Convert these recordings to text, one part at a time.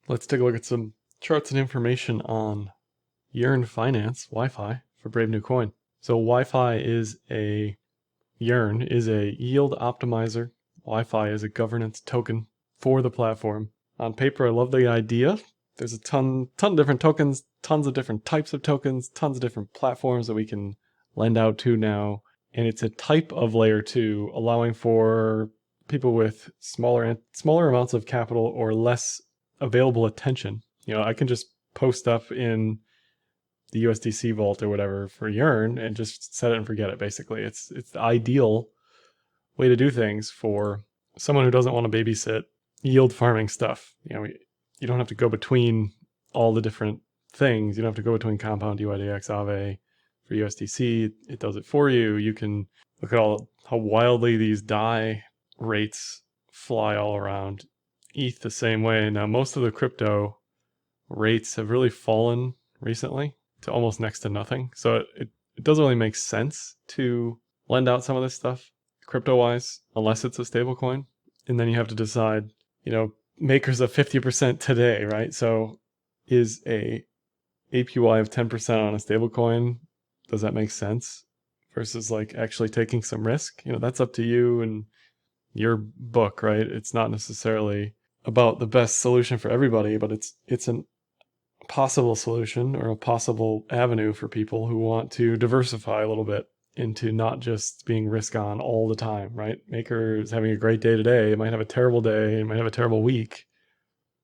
Let's take a look at some charts and information on Yearn Finance, Wi-Fi, for Brave New Coin. So Wi-Fi is a, Yearn is a yield optimizer. Wi-Fi is a governance token for the platform. On paper, I love the idea. There's a ton of different tokens, tons of different types of tokens, tons of different platforms that we can lend out to now. And it's a type of layer 2, allowing for people with smaller amounts of capital or less available attention. You know, I can just post up in the USDC vault or whatever for Yearn and just set it and forget it. Basically, it's the ideal way to do things for someone who doesn't want to babysit yield farming stuff. You know, you don't have to go between all the different things. You don't have to go between Compound, UIDX, Aave for USDC. It does it for you. You can look at how wildly these DAI rates fly all around. ETH the same way. Now, most of the crypto rates have really fallen recently to almost next to nothing. So it doesn't really make sense to lend out some of this stuff crypto-wise, unless it's a stable coin. And then you have to decide, you know, makers of 50% today, right? So is a APY of 10% on a stable coin, does that make sense? Versus like actually taking some risk? You know, that's up to you and your book, right? It's not necessarily about the best solution for everybody, but it's a possible solution or a possible avenue for people who want to diversify a little bit into not just being risk on all the time, right? Maker is having a great day today. It might have a terrible day. It might have a terrible week.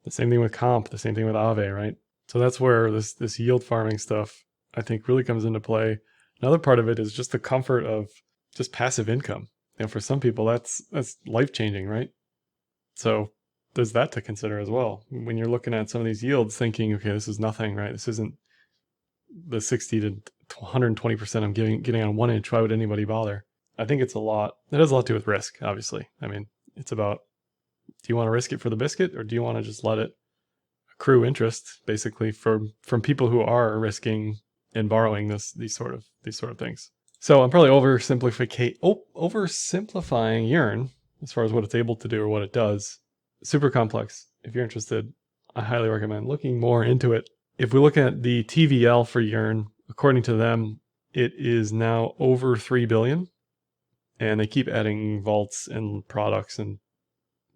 The same thing with comp, the same thing with Aave, right? So that's where this yield farming stuff, I think, really comes into play. Another part of it is just the comfort of just passive income. You know, for some people, that's life-changing, right? So there's that to consider as well. When you're looking at some of these yields thinking, okay, this is nothing, right? This isn't the 60 to 120% I'm getting on 1 inch. Why would anybody bother? I think it's a lot. It has a lot to do with risk, obviously. I mean, it's about, do you want to risk it for the biscuit, or do you want to just let it accrue interest, basically, from people who are risking and borrowing these sort of things. So I'm probably oversimplifying Yearn as far as what it's able to do or what it does. Super complex. If you're interested, I highly recommend looking more into it. If we look at the TVL for Yearn, according to them, it is now over 3 billion. And they keep adding vaults and products and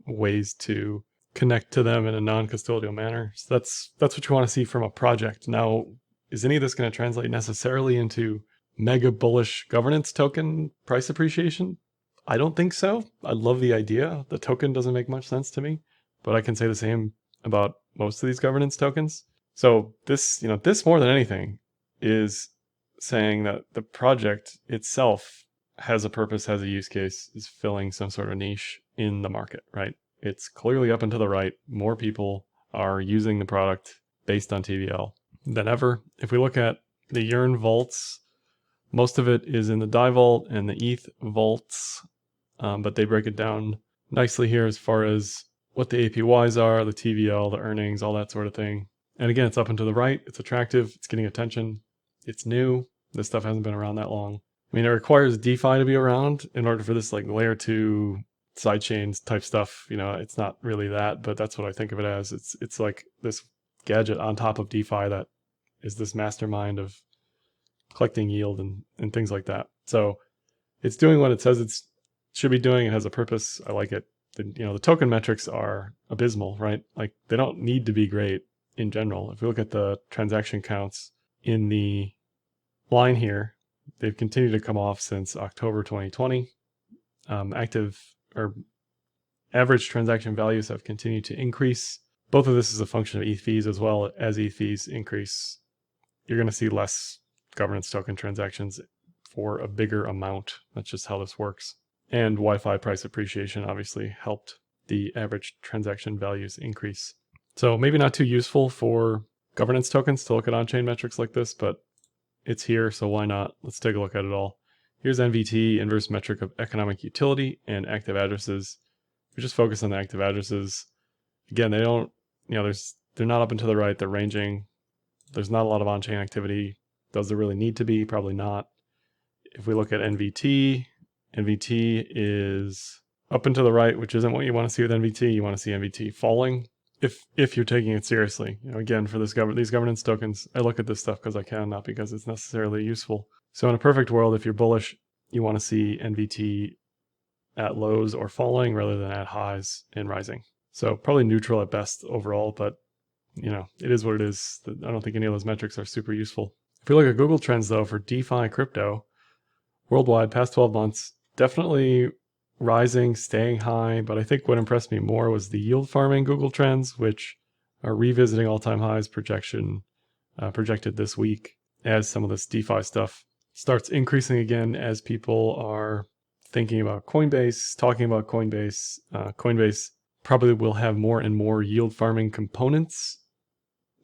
ways to connect to them in a non-custodial manner. So that's what you want to see from a project. Now, is any of this going to translate necessarily into mega bullish governance token price appreciation? I don't think so. I love the idea. The token doesn't make much sense to me, but I can say the same about most of these governance tokens. So this more than anything is saying that the project itself has a purpose, has a use case, is filling some sort of niche in the market, right? It's clearly up and to the right. More people are using the product based on TVL than ever. If we look at the Yearn vaults, most of it is in the DAI vault and the ETH vaults, but they break it down nicely here as far as what the APYs are, the TVL, the earnings, all that sort of thing. And again, it's up and to the right. It's attractive. It's getting attention. It's new. This stuff hasn't been around that long. I mean, it requires DeFi to be around in order for this like layer 2 sidechains type stuff. You know, it's not really that, but that's what I think of it as. It's like this gadget on top of DeFi that is this mastermind of collecting yield and things like that. So it's doing what it says it should be doing. It has a purpose. I like it. The token metrics are abysmal, right? Like they don't need to be great in general. If we look at the transaction counts in the line here, they've continued to come off since October 2020. Active or average transaction values have continued to increase. Both of this is a function of ETH fees. As well as ETH fees increase, you're going to see less governance token transactions for a bigger amount. That's just how this works. And Wi-Fi price appreciation obviously helped the average transaction values increase. So maybe not too useful for governance tokens to look at on-chain metrics like this, but it's here, so why not? Let's take a look at it all. Here's NVT, inverse metric of economic utility, and active addresses. We just focus on the active addresses. Again, they don't, they're not up and to the right, they're ranging. There's not a lot of on-chain activity. Does there really need to be? Probably not. If we look at NVT, NVT is up and to the right, which isn't what you want to see with NVT. You want to see NVT falling. if you're taking it seriously. Again, for these governance tokens, I look at this stuff because I can, not because it's necessarily useful. So in a perfect world, if you're bullish, you want to see NVT at lows or falling rather than at highs and rising. So probably neutral at best overall, but it is what it is. I don't think any of those metrics are super useful. If we look at Google Trends though, for DeFi crypto, worldwide past 12 months, definitely rising, staying high. But I think what impressed me more was the yield farming Google Trends, which are revisiting all-time highs projected this week as some of this DeFi stuff starts increasing again, as people are thinking about Coinbase, talking about Coinbase. Coinbase probably will have more and more yield farming components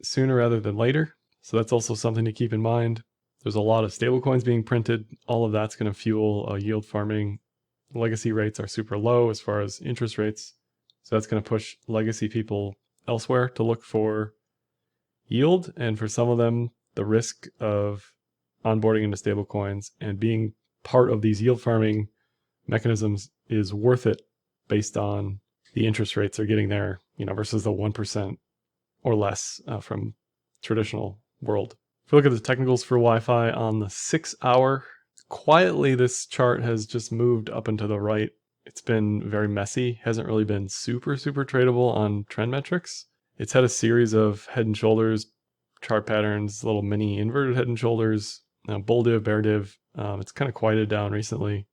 sooner rather than later. So that's also something to keep in mind. There's a lot of stablecoins being printed. All of that's going to fuel yield farming. Legacy rates are super low as far as interest rates. So that's going to push legacy people elsewhere to look for yield. And for some of them, the risk of onboarding into stablecoins and being part of these yield farming mechanisms is worth it based on the interest rates they're getting there, versus the 1% or less from traditional world. If we look at the technicals for Wi-Fi on the 6 hour, quietly this chart has just moved up and to the right. It's been very messy, hasn't really been super tradable on trend metrics. It's had a series of head and shoulders chart patterns, little mini inverted head and shoulders, bull div, bear div. It's kind of quieted down recently.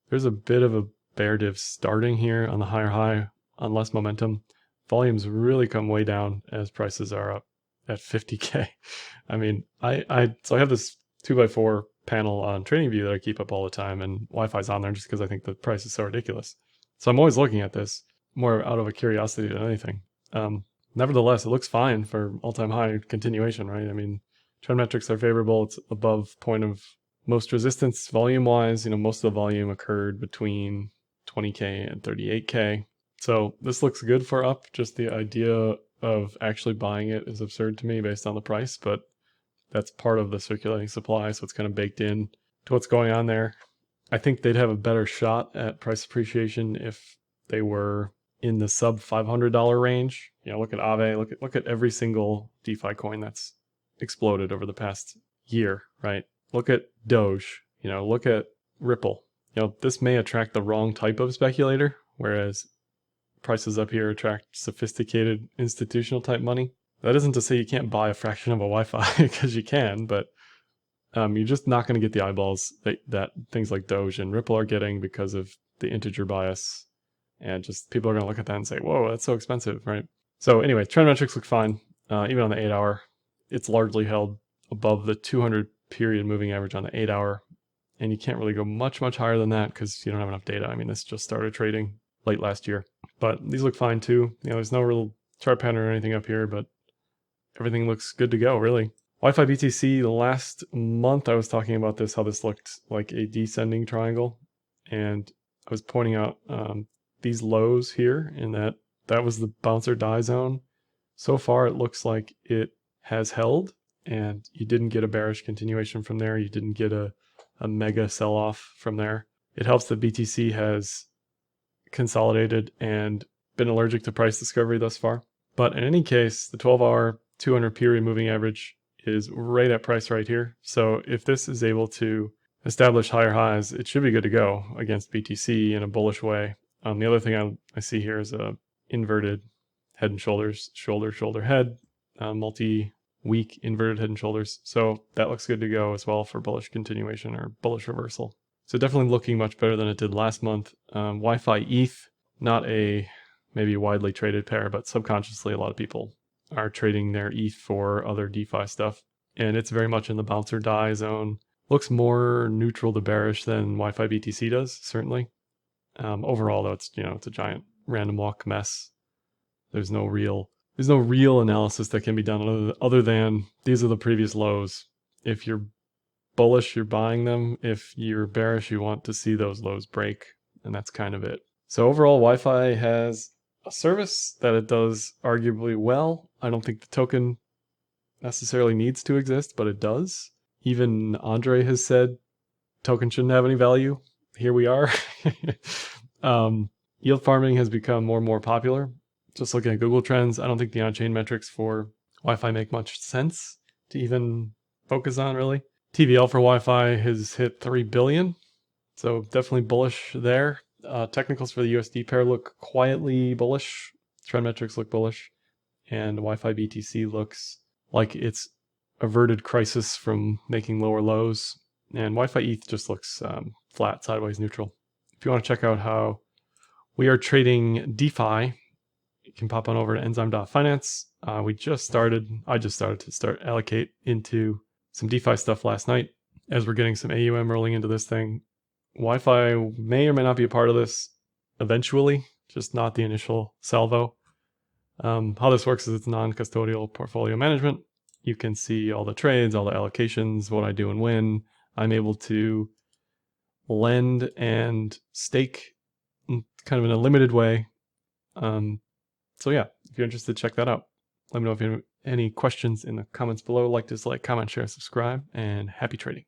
There's a bit of a bear div starting here on the higher high on less momentum. Volumes really come way down as prices are up at 50K. I mean, so I have this 2x4 panel on TradingView that I keep up all the time, and Wi-Fi's on there just because I think the price is so ridiculous. So I'm always looking at this more out of a curiosity than anything. Nevertheless, it looks fine for all-time high continuation, right? I mean, trend metrics are favorable. It's above point of most resistance volume-wise. Most of the volume occurred between 20K and 38K. So this looks good for up. Just the idea of actually buying it is absurd to me based on the price, but that's part of the circulating supply, so it's kind of baked in to what's going on there. I think they'd have a better shot at price appreciation if they were in the sub $500 range. Look at Aave, look at every single DeFi coin that's exploded over the past year, right? Look at Doge, look at Ripple. This may attract the wrong type of speculator, whereas prices up here attract sophisticated institutional type money. That isn't to say you can't buy a fraction of a Wi-Fi, because you can, but you're just not going to get the eyeballs that things like Doge and Ripple are getting because of the integer bias. And just people are going to look at that and say, whoa, that's so expensive, right? So anyway, trend metrics look fine. Even on the 8 hour, it's largely held above the 200 period moving average on the 8 hour. And you can't really go much higher than that because you don't have enough data. I mean, this just started trading late last year. But these look fine too. There's no real chart pattern or anything up here, but everything looks good to go, really. Wi-Fi BTC, the last month I was talking about this, how this looked like a descending triangle. And I was pointing out these lows here, and that was the bounce or die zone. So far, it looks like it has held, and you didn't get a bearish continuation from there. You didn't get a mega sell-off from there. It helps that BTC has consolidated and been allergic to price discovery thus far. But in any case, the 12-hour 200 period moving average is right at price right here. So if this is able to establish higher highs, it should be good to go against BTC in a bullish way. The other thing I see here is a inverted head and shoulders, shoulder, head, multi-week inverted head and shoulders. So that looks good to go as well for bullish continuation or bullish reversal. So definitely looking much better than it did last month. Wi-Fi ETH, not a maybe widely traded pair, but subconsciously a lot of people are trading their ETH for other DeFi stuff. And it's very much in the bounce or die zone. Looks more neutral to bearish than Wi-Fi BTC does, certainly. Overall, though, it's a giant random walk mess. There's no real analysis that can be done other than these are the previous lows. If you're bullish, you're buying them. If you're bearish, you want to see those lows break, and that's kind of it. So overall, Wi-Fi has a service that it does arguably well. I don't think the token necessarily needs to exist, but it does. Even Andre has said token shouldn't have any value. Here we are. Yield farming has become more and more popular. just looking at Google Trends, I don't think the on-chain metrics for Wi-Fi make much sense to even focus on, really. TVL for Wi-Fi has hit 3 billion, so definitely bullish there. Technicals for the USD pair look quietly bullish. Trend metrics look bullish. And Wi-Fi BTC looks like it's averted crisis from making lower lows. And Wi-Fi ETH just looks flat, sideways, neutral. If you want to check out how we are trading DeFi, you can pop on over to enzyme.finance. I just started to allocate into some DeFi stuff last night as we're getting some AUM rolling into this thing. Wi-Fi may or may not be a part of this eventually, just not the initial salvo. How this works is it's non-custodial portfolio management. You can see all the trades, all the allocations, what I do and when. I'm able to lend and stake kind of in a limited way. So yeah, if you're interested, check that out. Let me know if you have any questions in the comments below. Like, dislike, comment, share, subscribe, and happy trading.